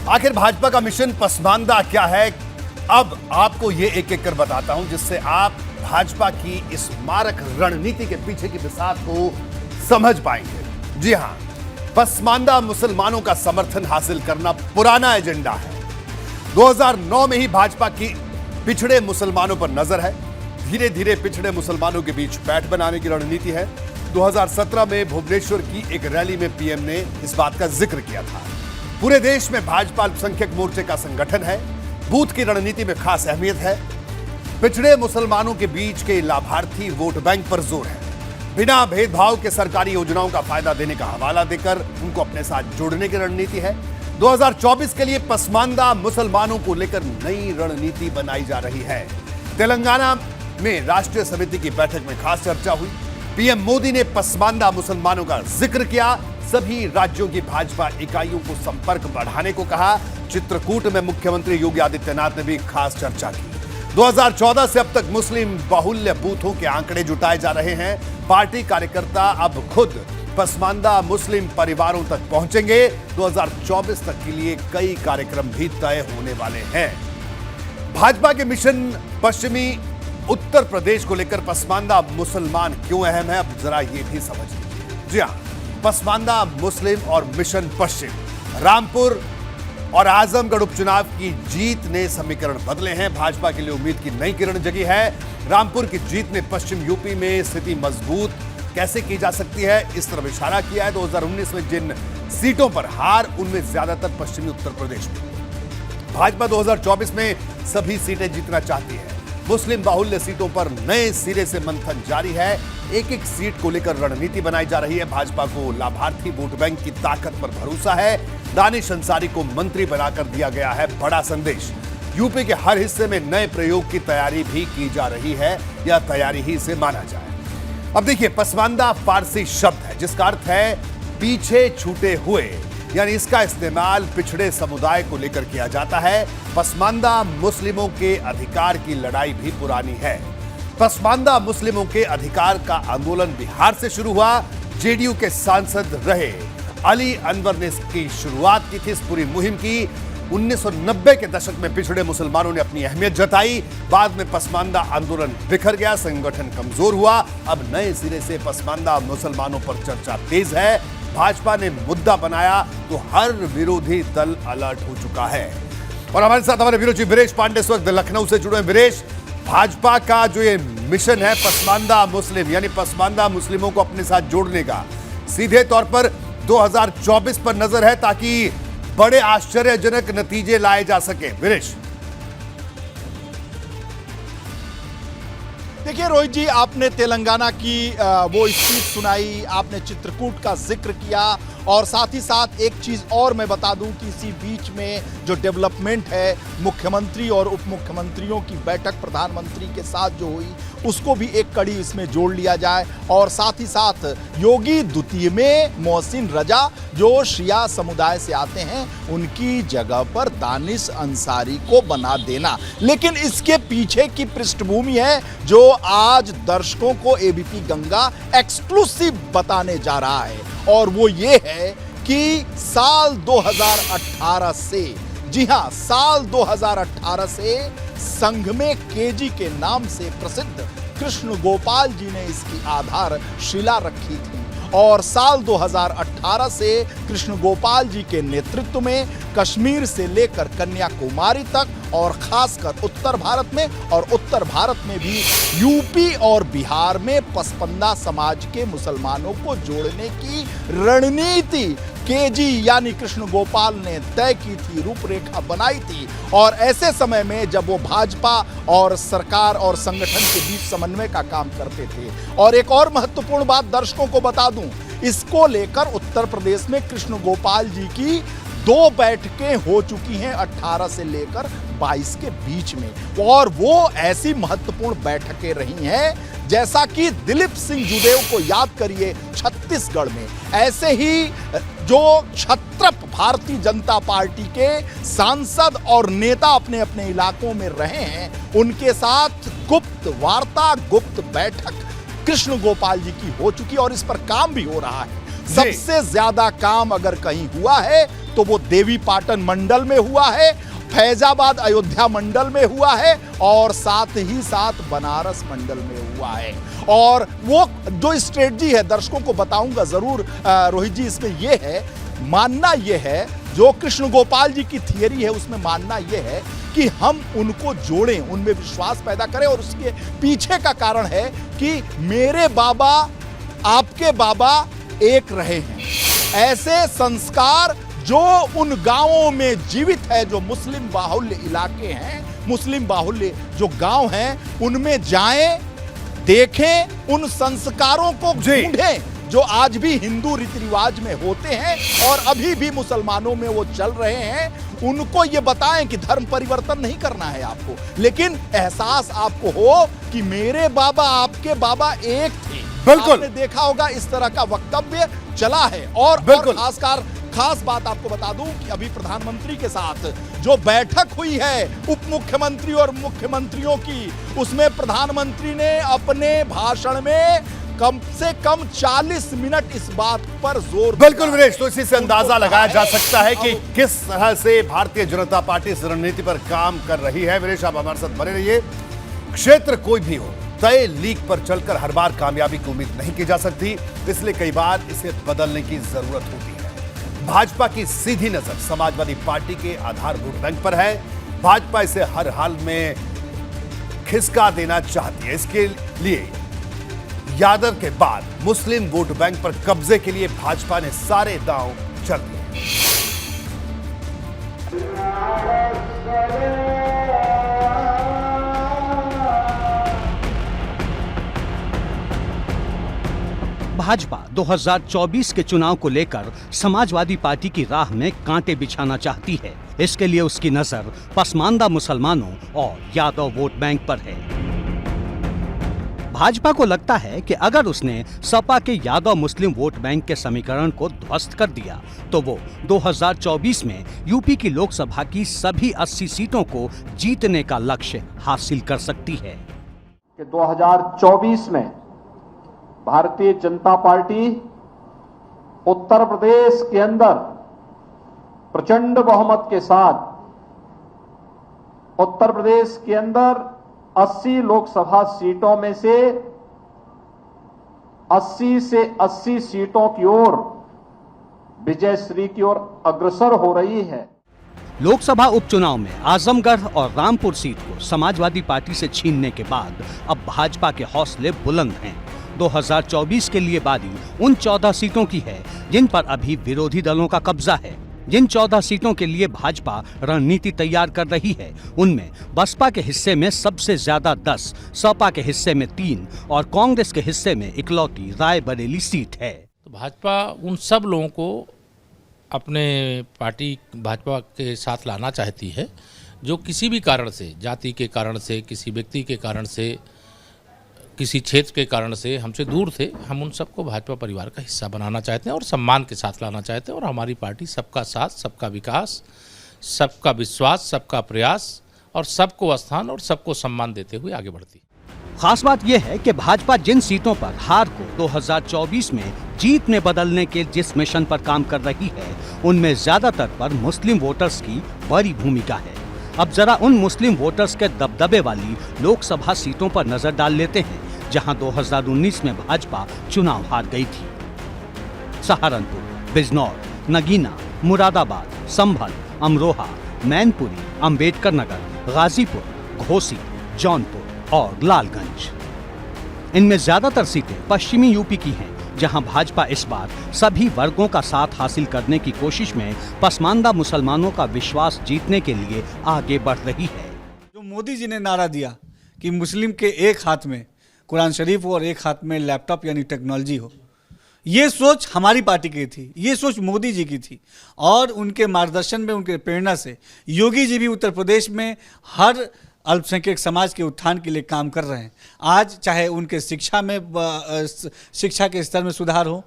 आखिर भाजपा का मिशन पसमानदा क्या है, अब आपको ये एक एक कर बताता हूं, जिससे आप भाजपा की इस मारक रणनीति के पीछे की बिसात को समझ पाएंगे। जी हां, पसमानदा मुसलमानों का समर्थन हासिल करना पुराना एजेंडा है। 2009 में ही भाजपा की पिछड़े मुसलमानों पर नजर है। धीरे धीरे पिछड़े मुसलमानों के बीच पैठ बनाने की रणनीति है। 2017 में भुवनेश्वर की एक रैली में पीएम ने इस बात का जिक्र किया था। पूरे देश में भाजपा अल्पसंख्यक मोर्चे का संगठन है। बूथ की रणनीति में खास अहमियत है। पिछड़े मुसलमानों के बीच के लाभार्थी वोट बैंक पर जोर है। बिना भेदभाव के सरकारी योजनाओं का फायदा देने का हवाला देकर उनको अपने साथ जोड़ने की रणनीति है। 2024 के लिए पसमानदा मुसलमानों को लेकर नई रणनीति बनाई जा रही है। तेलंगाना में राष्ट्रीय समिति की बैठक में खास चर्चा हुई। पीएम मोदी ने पसमानदा मुसलमानों का जिक्र किया। सभी राज्यों की भाजपा इकाइयों को संपर्क बढ़ाने को कहा। चित्रकूट में मुख्यमंत्री योगी आदित्यनाथ ने भी खास चर्चा की। 2014 से अब तक मुस्लिम बाहुल्य बूथों के आंकड़े जुटाए जा रहे हैं। पार्टी कार्यकर्ता अब खुद पसमानदा मुस्लिम परिवारों तक पहुंचेंगे। 2024 तक के लिए कई कार्यक्रम भी तय होने वाले हैं। भाजपा के मिशन पश्चिमी उत्तर प्रदेश को लेकर पसमानदा मुसलमान क्यों अहम है, अब जरा ये भी समझ लीजिए। जी हां, पसमानदा मुस्लिम और मिशन पश्चिम, रामपुर और आजमगढ़ उपचुनाव की जीत ने समीकरण बदले हैं। भाजपा के लिए उम्मीद की नई किरण जगी है। रामपुर की जीत ने पश्चिम यूपी में स्थिति मजबूत कैसे की जा सकती है, इस तरफ इशारा किया है। 2019 में जिन सीटों पर हार, उनमें ज्यादातर पश्चिमी उत्तर प्रदेश में। भाजपा 2024 में सभी सीटें जीतना चाहती है। मुस्लिम बाहुल्य सीटों पर नए सिरे से मंथन जारी है। एक एक सीट को लेकर रणनीति बनाई जा रही है। भाजपा को लाभार्थी वोट बैंक की ताकत पर भरोसा है। दानिश अंसारी को मंत्री बनाकर दिया गया है बड़ा संदेश। यूपी के हर हिस्से में नए प्रयोग की तैयारी भी की जा रही है, या तैयारी ही से माना जाए। अब देखिए, पसमानदा फारसी शब्द है जिसका अर्थ है पीछे छूटे हुए, यानी इसका इस्तेमाल पिछड़े समुदाय को लेकर किया जाता है। पसमानदा मुस्लिमों के अधिकार की लड़ाई भी पुरानी है। पसमानदा मुस्लिमों के अधिकार का आंदोलन बिहार से शुरू हुआ। जेडीयू के सांसद रहे अली अनवर ने इसकी शुरुआत की थी, इस पूरी मुहिम की। 1990 के दशक में पिछड़े मुसलमानों ने अपनी अहमियत जताई। बाद में पसमानदा आंदोलन बिखर गया, संगठन कमजोर हुआ। अब नए सिरे से पसमानदा मुसलमानों पर चर्चा तेज है। भाजपा ने मुद्दा बनाया तो हर विरोधी दल अलर्ट हो चुका है। और हमारे साथ हमारे ब्यूरो चीफ वीरेश पांडे इस वक्त लखनऊ से जुड़े हैं। वीरेश, भाजपा का जो ये मिशन है पसमानदा मुस्लिम, यानी पसमानदा मुस्लिमों को अपने साथ जोड़ने का, सीधे तौर पर 2024 पर नजर है ताकि बड़े आश्चर्यजनक नतीजे लाए जा सके। वीरेश, देखिए रोहित जी, आपने तेलंगाना की वो स्पीच सुनाई, आपने चित्रकूट का जिक्र किया, और साथ ही साथ एक चीज और मैं बता दूं कि इसी बीच में जो डेवलपमेंट है, मुख्यमंत्री और उप मुख्यमंत्रियों की बैठक प्रधानमंत्री के साथ जो हुई, उसको भी एक कड़ी इसमें जोड़ लिया जाए। और साथ ही साथ योगी द्वितीय में मोहसिन रजा जो शिया समुदाय से आते हैं, उनकी जगह पर दानिश अंसारी को बना देना। लेकिन इसके पीछे की पृष्ठभूमि है जो आज दर्शकों को एबीपी गंगा एक्सक्लूसिव बताने जा रहा है, और वो ये है कि साल 2018 से, जी हां, साल 2018 से संघ में केजी के नाम से प्रसिद्ध कृष्ण गोपाल जी ने इसकी आधारशिला रखी थी। और साल 2018 से कृष्ण गोपाल जी के नेतृत्व में कश्मीर से लेकर कन्याकुमारी तक, और खासकर उत्तर भारत में, और उत्तर भारत में भी यूपी और बिहार में पसमानदा समाज के मुसलमानों को जोड़ने की रणनीति केजी यानी कृष्ण गोपाल ने तय की थी, रूपरेखा बनाई थी। और ऐसे समय में जब वो भाजपा और सरकार और संगठन के बीच समन्वय का काम करते थे। और एक और महत्वपूर्ण बात दर्शकों को बता दूं, इसको लेकर उत्तर प्रदेश में कृष्ण गोपाल जी की 2 बैठकें हो चुकी हैं 18 से लेकर 22 के बीच में, और वो ऐसी महत्वपूर्ण बैठकें रही हैं जैसा कि दिलीप सिंह जुदेव को याद करिए छत्तीसगढ़ में। ऐसे ही जो क्षत्रप भारतीय जनता पार्टी के सांसद और नेता अपने अपने इलाकों में रहे हैं, उनके साथ गुप्त वार्ता, गुप्त बैठक कृष्ण गोपाल जी की हो चुकी, और इस पर काम भी हो रहा है। सबसे ज्यादा काम अगर कहीं हुआ है तो वो देवी पाटन मंडल में हुआ है, फैजाबाद अयोध्या मंडल में हुआ है और साथ ही साथ बनारस मंडल में हुआ है। और वो जो स्ट्रेटजी है दर्शकों को बताऊंगा जरूर रोहित जी, इसमें यह है, मानना यह है, जो कृष्ण गोपाल जी की थियरी है उसमें मानना यह है कि हम उनको जोड़ें, उनमें विश्वास पैदा करें। और उसके पीछे का कारण है कि मेरे बाबा आपके बाबा एक रहे हैं। ऐसे संस्कार जो उन गांवों में जीवित है, जो मुस्लिम बाहुल्य इलाके हैं, मुस्लिम बाहुल्य जो गांव हैं, उनमें जाएं, देखें, उन संस्कारों को ढूंढें जो आज भी हिंदू रीति रिवाज में होते हैं और अभी भी मुसलमानों में वो चल रहे हैं। उनको ये बताएं कि धर्म परिवर्तन नहीं करना है आपको, लेकिन एहसास आपको हो कि मेरे बाबा आपके बाबा एक थे। बिल्कुल, आपने देखा होगा इस तरह का वक्तव्य चला है। और खास बात आपको बता दूं कि अभी प्रधानमंत्री के साथ जो बैठक हुई है उप मुख्यमंत्री और मुख्यमंत्रियों की, उसमें प्रधानमंत्री ने अपने भाषण में कम से कम 40 मिनट इस बात पर जोर। बिल्कुल विनेश, तो इसी से अंदाजा लगाया जा सकता है कि किस तरह से भारतीय जनता पार्टी इस रणनीति पर काम कर रही है। विनेश, आप हमारे साथ बने रहिए। क्षेत्र कोई भी हो, तय लीक पर चलकर हर बार कामयाबी की उम्मीद नहीं की जा सकती, इसलिए कई बार इसे बदलने की जरूरत होती है। भाजपा की सीधी नजर समाजवादी पार्टी के आधार वोट बैंक पर है। भाजपा इसे हर हाल में खिसका देना चाहती है। इसके लिए यादव के बाद मुस्लिम वोट बैंक पर कब्जे के लिए भाजपा ने सारे दांव चल दिए। भाजपा 2024 के चुनाव को लेकर समाजवादी पार्टी की राह में कांटे बिछाना चाहती है। इसके लिए उसकी नजर पसमानदा मुसलमानों और यादव वोट बैंक पर है। भाजपा को लगता है कि अगर उसने सपा के यादव मुस्लिम वोट बैंक के समीकरण को ध्वस्त कर दिया तो वो 2024 में यूपी की लोकसभा की सभी 80 सीटों को जीतने का लक्ष्य हासिल कर सकती है। कि 2024 में भारतीय जनता पार्टी उत्तर प्रदेश के अंदर प्रचंड बहुमत के साथ उत्तर प्रदेश के अंदर 80 लोकसभा सीटों में से 80 सीटों की ओर विजयश्री की ओर अग्रसर हो रही है। लोकसभा उपचुनाव में आजमगढ़ और रामपुर सीट को समाजवादी पार्टी से छीनने के बाद अब भाजपा के हौसले बुलंद हैं। 2024 के लिए बारी उन 14 सीटों की है जिन पर अभी विरोधी दलों का कब्जा है। जिन 14 सीटों के लिए भाजपा रणनीति तैयार कर रही है, उनमें बसपा के हिस्से में सबसे ज्यादा 10, सपा के हिस्से में 3 और कांग्रेस के हिस्से में इकलौती रायबरेली सीट है। तो भाजपा उन सब लोगों को अपने पार्टी भाजपा के साथ लाना चाहती है जो किसी भी कारण से, जाति के कारण से, किसी व्यक्ति के कारण से, किसी क्षेत्र के कारण से हमसे दूर थे। हम उन सबको भाजपा परिवार का हिस्सा बनाना चाहते हैं और सम्मान के साथ लाना चाहते हैं। और हमारी पार्टी सबका साथ, सबका विकास, सबका विश्वास, सबका प्रयास और सबको स्थान और सबको सम्मान देते हुए आगे बढ़ती है। खास बात यह है कि भाजपा जिन सीटों पर हार को 2024 में जीत में बदलने के जिस मिशन पर काम कर रही है, उनमें ज्यादातर पर मुस्लिम वोटर्स की बड़ी भूमिका है। अब जरा उन मुस्लिम वोटर्स के दबदबे वाली लोकसभा सीटों पर नजर डाल लेते हैं जहां 2019 में भाजपा चुनाव हार गई थी। सहारनपुर, बिजनौर, नगीना, मुरादाबाद, संभल, अमरोहा, मैनपुरी, अंबेडकर नगर, गाजीपुर, घोसी, जौनपुर और लालगंज। इनमें ज्यादातर सीटें पश्चिमी यूपी की हैं, जहां भाजपा इस बार सभी वर्गों का साथ हासिल करने की कोशिश में पसमानदा मुसलमानों का विश्वास जीतने के लिए आगे बढ़ रही है। जो मोदी जी ने नारा दिया कि मुस्लिम के एक हाथ में कुरान शरीफ हो और एक हाथ में लैपटॉप यानी टेक्नोलॉजी हो, ये सोच हमारी पार्टी की थी, ये सोच मोदी जी की थी। और उनके मार्गदर्शन में, उनके प्रेरणा से योगी जी भी उत्तर प्रदेश में हर अल्पसंख्यक समाज के उत्थान के लिए काम कर रहे हैं। आज चाहे उनके शिक्षा में, शिक्षा के स्तर में सुधार हो,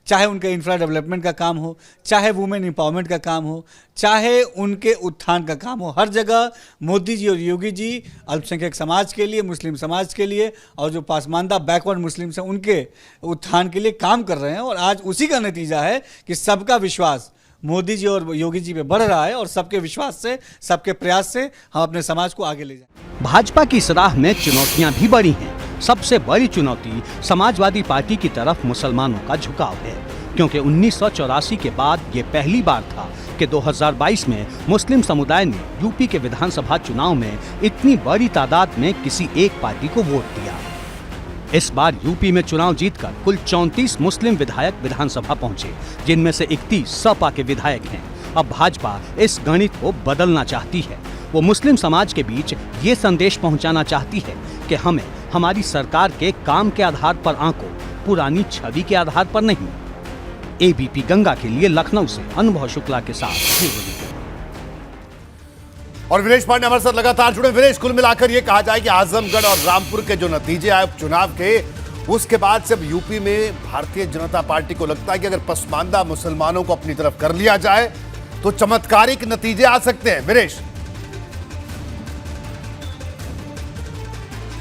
चाहे उनके इंफ्रा डेवलपमेंट का काम हो, चाहे वुमेन एम्पावरमेंट का काम हो, चाहे उनके उत्थान का काम हो, हर जगह मोदी जी और योगी जी अल्पसंख्यक समाज के लिए, मुस्लिम समाज के लिए और जो पासमानदा बैकवर्ड मुस्लिम्स हैं उनके उत्थान के लिए काम कर रहे हैं। और आज उसी का नतीजा है कि सबका विश्वास मोदी जी और योगी जी पे बढ़ रहा है और सबके विश्वास से, सबके प्रयास से हम अपने समाज को आगे ले जाएं। भाजपा की इस राह में चुनौतियां भी बड़ी हैं। सबसे बड़ी चुनौती समाजवादी पार्टी की तरफ मुसलमानों का झुकाव है, क्योंकि 1984 के बाद ये पहली बार था कि 2022 में मुस्लिम समुदाय ने यूपी के विधानसभा चुनाव में इतनी बड़ी तादाद में किसी एक पार्टी को वोट दिया। इस बार यूपी में चुनाव जीतकर कुल 34 मुस्लिम विधायक विधानसभा पहुंचे, जिनमें से 31 सपा के विधायक हैं। अब भाजपा इस गणित को बदलना चाहती है। वो मुस्लिम समाज के बीच ये संदेश पहुंचाना चाहती है कि हमें हमारी सरकार के काम के आधार पर आंको, पुरानी छवि के आधार पर नहीं। एबीपी गंगा के लिए लखनऊ से अनुभव शुक्ला के साथ। और विनेश पांडे हमारे साथ लगातार जुड़े। विनेश, कुल मिलाकर यह कहा जाए कि आजमगढ़ और रामपुर के जो नतीजे आए उपचुनाव के, उसके बाद से अब यूपी में भारतीय जनता पार्टी को लगता है कि अगर पसमानदा मुसलमानों को अपनी तरफ कर लिया जाए तो चमत्कारिक नतीजे आ सकते हैं। विनेश,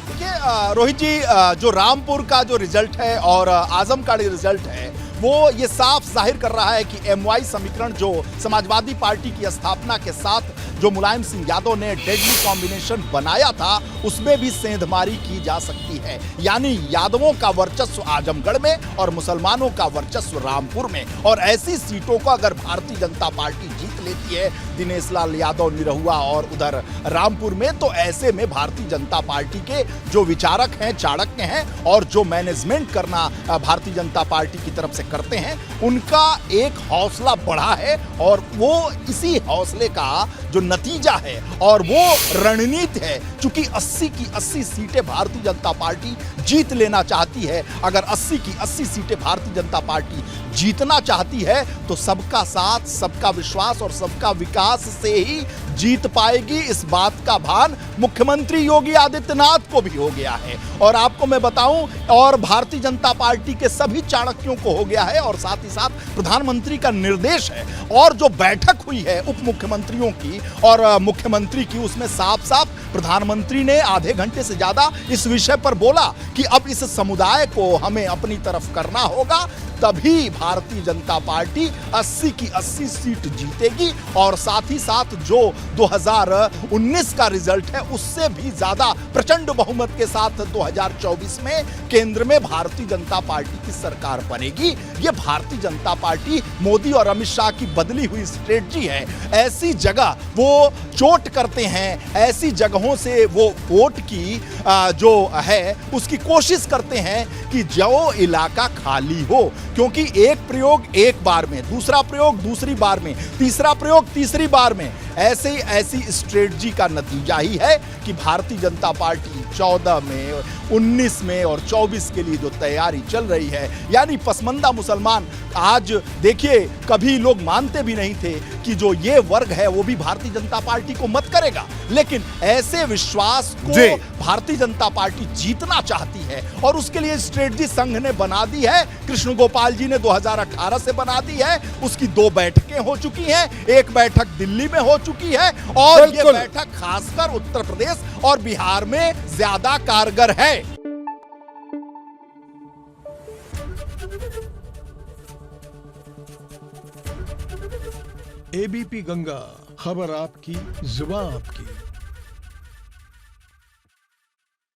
देखिए रोहित जी, जो रामपुर का जो रिजल्ट है और आजमगढ़ रिजल्ट है, वो ये साफ जाहिर कर रहा है कि एमवाई समीकरण जो समाजवादी पार्टी की स्थापना के साथ जो मुलायम सिंह यादव ने डेडली कॉम्बिनेशन बनाया था, उसमें भी सेंधमारी की जा सकती है। यानी यादवों का वर्चस्व आजमगढ़ में और मुसलमानों का वर्चस्व रामपुर में। और ऐसी सीटों को अगर भारतीय जनता पार्टी जीत लेती है, दिनेश लाल यादव निरहुआ और उधर रामपुर में, तो ऐसे में भारतीय जनता पार्टी के जो विचारक हैं, चाणक्य हैं और जो मैनेजमेंट करना भारतीय जनता पार्टी की तरफ से करते हैं, उनका एक हौसला बढ़ा है। और वो इसी हौसले का जो नतीजा है और वो रणनीति है, चूंकि 80 की 80 सीटें भारतीय जनता पार्टी जीत लेना चाहती है। अगर 80 की 80 सीटें भारतीय जनता पार्टी जीतना चाहती है तो सबका साथ, सबका विश्वास और सबका विकास से ही जीत पाएगी। इस बात का भान मुख्यमंत्री योगी आदित्यनाथ को भी हो गया है और आपको मैं बताऊं, और भारतीय जनता पार्टी के सभी चाणक्यों को हो गया है। और साथ ही साथ प्रधानमंत्री का निर्देश है और जो बैठक हुई है उप मुख्यमंत्रियों की और मुख्यमंत्री की, उसमें साफ साफ प्रधानमंत्री ने आधे घंटे से ज्यादा इस विषय पर बोला कि अब इस समुदाय को हमें अपनी तरफ करना होगा, तभी भारतीय जनता पार्टी 80 की 80 सीट जीतेगी। और साथ ही साथ जो 2019 का रिजल्ट है, उससे भी ज्यादा प्रचंड बहुमत के साथ 2024 में केंद्र में भारतीय जनता पार्टी की सरकार बनेगी। ये भारतीय जनता पार्टी, मोदी और अमित शाह की बदली हुई स्ट्रेटजी है। ऐसी जगह वो चोट करते हैं, ऐसी जगहों से वो वोट की जो है उसकी कोशिश करते हैं कि जो इलाका खाली हो, क्योंकि एक प्रयोग एक बार में, दूसरा प्रयोग दूसरी बार में, तीसरा प्रयोग तीसरी बार में, ऐसी स्ट्रेटजी का नतीजा ही है कि भारतीय जनता पार्टी 14 में, 19 में और 24 के लिए जो तैयारी चल रही है, यानी पसमंदा मुसलमान, आज देखिए कभी लोग मानते भी नहीं थे कि जो ये वर्ग है वो भी भारतीय जनता पार्टी को मत करेगा, लेकिन ऐसे विश्वास को भारतीय जनता पार्टी जीतना चाहती है और उसके लिए स्ट्रेटजी संघ ने बना दी है। कृष्ण गोपाल जी ने 2018 से बना दी है, उसकी 2 बैठकें हो चुकी हैं, एक बैठक दिल्ली में हो चुकी है और ये बैठक खासकर उत्तर प्रदेश और बिहार में ज्यादा कारगर है। एबीपी गंगा, खबर आपकी, जुबान आपकी।